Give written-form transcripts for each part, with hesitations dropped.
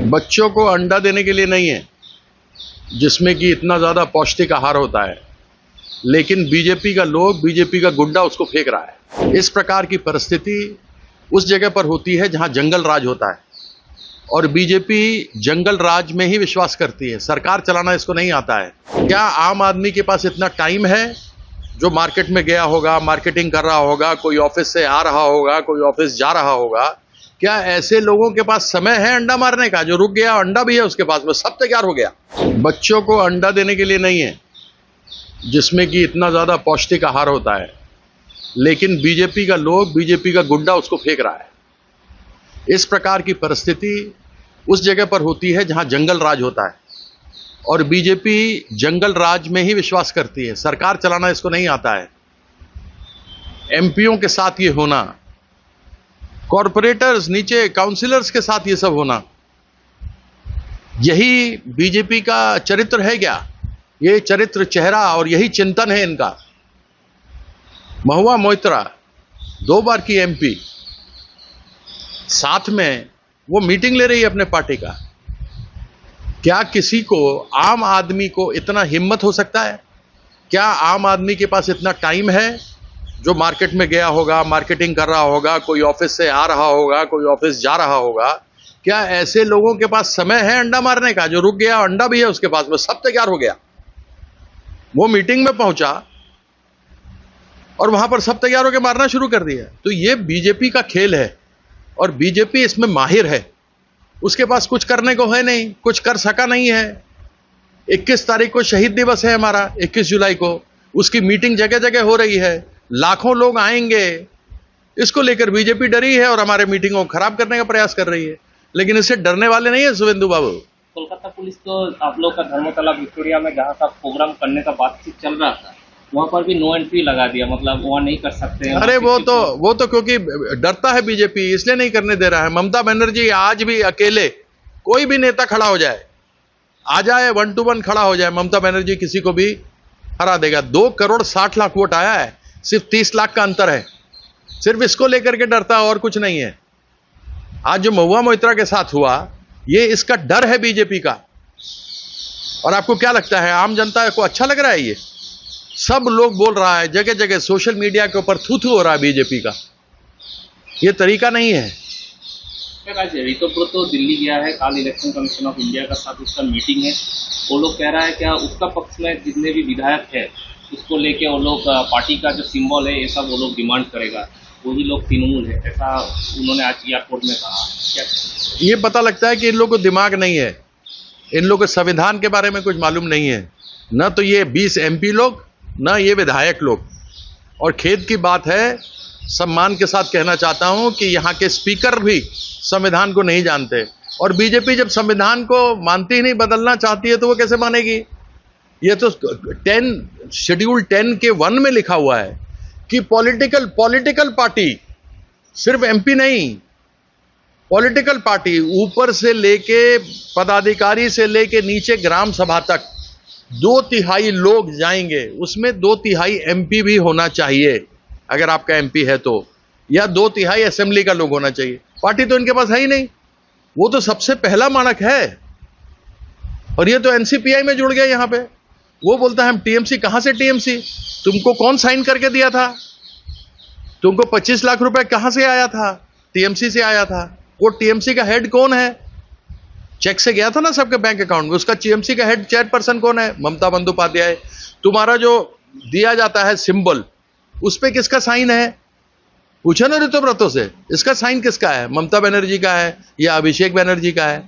बच्चों को अंडा देने के लिए नहीं है, जिसमें कि इतना ज्यादा पौष्टिक आहार होता है, लेकिन बीजेपी का लोग, बीजेपी का गुंडा उसको फेंक रहा है। इस प्रकार की परिस्थिति उस जगह पर होती है जहां जंगल राज होता है, और बीजेपी जंगल राज में ही विश्वास करती है। सरकार चलाना इसको नहीं आता है। क्या आम आदमी के पास इतना टाइम है जो मार्केट में गया होगा, मार्केटिंग कर रहा होगा, कोई ऑफिस से आ रहा होगा, कोई ऑफिस जा रहा होगा? क्या ऐसे लोगों के पास समय है अंडा मारने का? जो रुक गया अंडा भी है उसके पास में, सब तैयार हो गया। बच्चों को अंडा देने के लिए नहीं है, जिसमें कि इतना ज्यादा पौष्टिक आहार होता है, लेकिन बीजेपी का लोग, बीजेपी का गुंडा उसको फेंक रहा है। इस प्रकार की परिस्थिति उस जगह पर होती है जहां जंगल राज होता है, और बीजेपी जंगल राज में ही विश्वास करती है। सरकार चलाना इसको नहीं आता है। एमपीओ के साथ ये होना, कॉरपोरेटर्स, नीचे काउंसिलर्स के साथ ये सब होना, यही बीजेपी का चरित्र है क्या? ये चरित्र, चेहरा और यही चिंतन है इनका। महुआ मोइत्रा 2 बार की एमपी, साथ में वो मीटिंग ले रही है अपने पार्टी का। क्या किसी को, आम आदमी को इतना हिम्मत हो सकता है? क्या आम आदमी के पास इतना टाइम है जो मार्केट में गया होगा, मार्केटिंग कर रहा होगा, कोई ऑफिस से आ रहा होगा, कोई ऑफिस जा रहा होगा? क्या ऐसे लोगों के पास समय है अंडा मारने का? जो रुक गया अंडा भी है उसके पास में, सब तैयार हो गया। वो मीटिंग में पहुंचा और वहां पर सब तैयार होकर मारना शुरू कर दिया। तो ये बीजेपी का खेल है, और बीजेपी इसमें माहिर है। उसके पास कुछ करने को है नहीं, कुछ कर सका नहीं है। 21 तारीख को शहीद दिवस है हमारा, 21 जुलाई को। उसकी मीटिंग जगह जगह हो रही है, लाखों लोग आएंगे। इसको लेकर बीजेपी डरी है और हमारे मीटिंगों को खराब करने का प्रयास कर रही है, लेकिन इससे डरने वाले नहीं है शुभेंदु बाबू। कोलकाता पुलिस तो आप लोग का धर्मतला विक्टोरिया में जहाँ का प्रोग्राम करने का बातचीत चल रहा था, वहां पर भी नो एंट्री लगा दिया, मतलब वहां नहीं कर सकते। अरे वो तो क्योंकि डरता है बीजेपी, इसलिए नहीं करने दे रहा है। ममता बनर्जी आज भी अकेले, कोई भी नेता खड़ा हो जाए, आ जाए, 1 to 1 खड़ा हो जाए, ममता बनर्जी किसी को भी हरा देगा। 2 करोड़ 60 लाख वोट आया है, सिर्फ 30 लाख का अंतर है। सिर्फ इसको लेकर के डरता है और कुछ नहीं है। आज जो महुआ मोइत्रा के साथ हुआ, ये इसका डर है बीजेपी का। और आपको क्या लगता है, आम जनता को अच्छा लग रहा है? ये सब लोग बोल रहा है, जगह जगह सोशल मीडिया के ऊपर थू हो रहा है बीजेपी का। ये तरीका नहीं है। आज ऋतुव्रत दिल्ली गया है, कल इलेक्शन कमीशन ऑफ इंडिया का साथ उसका मीटिंग है। वो लोग कह रहा है क्या उसका पक्ष में जितने भी विधायक है उसको लेके वो लोग पार्टी का जो सिंबल है ये सब वो लोग डिमांड करेगा, वही लोग तृणमूल है, ऐसा उन्होंने आज एयरपोर्ट में कहा। क्या ये पता लगता है कि इन लोगों को दिमाग नहीं है, इन लोगों को संविधान के बारे में कुछ मालूम नहीं है। न तो ये 20 एमपी लोग, न ये विधायक लोग। और खेद की बात है, सम्मान के साथ कहना चाहता हूं कि यहां के स्पीकर भी संविधान को नहीं जानते। और बीजेपी जब संविधान को मानती ही नहीं, बदलना चाहती है, तो वो कैसे मानेगी? ये तो शेड्यूल 10 के 1 में लिखा हुआ है कि पॉलिटिकल पार्टी, सिर्फ एमपी नहीं, पॉलिटिकल पार्टी, ऊपर से लेके पदाधिकारी से लेके नीचे ग्राम सभा तक 2/3 लोग जाएंगे। उसमें 2/3 एमपी भी होना चाहिए, अगर आपका एमपी है तो, या 2/3 असेंबली का लोग होना चाहिए। पार्टी तो इनके पास है ही नहीं। वो तो सबसे पहला मानक है। और ये तो एनसीपीआई में जुड़ गया यहां पे। वो बोलता है हम टीएमसी। कहां से टीएमसी? तुमको कौन साइन करके दिया था? तुमको 25 लाख रुपए कहां से आया था? टीएमसी से आया था। वो टीएमसी का हेड कौन है? चेक से गया था ना सबके बैंक अकाउंट में। उसका टीएमसी का हेड चेयरपर्सन कौन है? ममता बंदोपाध्याय। तुम्हारा जो दिया जाता है सिंबल, उस पे किसका साइन है? पूछो ना ऋतुव्रतों से, इसका साइन किसका है? ममता बनर्जी का है या अभिषेक बनर्जी का है?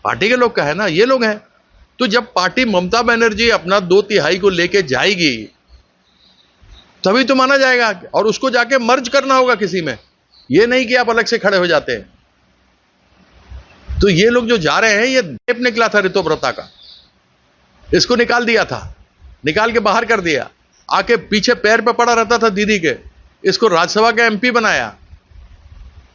पार्टी के लोग का है ना, ये लोग हैं। तो जब पार्टी ममता बनर्जी अपना 2/3 को लेके जाएगी, तभी तो माना जाएगा। और उसको जाके मर्ज करना होगा किसी में, ये नहीं कि आप अलग से खड़े हो जाते हैं। तो ये लोग जो जा रहे हैं, ये टेप निकला था ऋतुव्रता का, इसको निकाल दिया था, निकाल के बाहर कर दिया। आके पीछे पैर पे पड़ा रहता था दीदी के, इसको राज्यसभा का एमपी बनाया,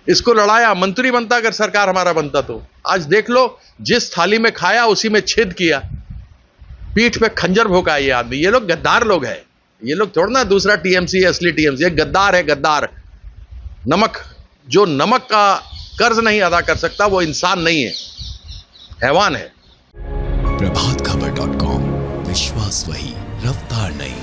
इसको लड़ाया, मंत्री बनता अगर सरकार हमारा बनता तो। आज देख लो, जिस थाली में खाया उसी में छेद किया, पीठ पे खंजर भोंका ये आदमी। ये लोग गद्दार लोग हैं। ये लोग थोड़ा ना दूसरा टीएमसी, असली टीएमसी, ये गद्दार है, गद्दार। नमक, जो नमक का कर्ज नहीं अदा कर सकता वो इंसान नहीं है। हैवान है। प्रभातखबर.com, विश्वास वही, रफ्तार नहीं।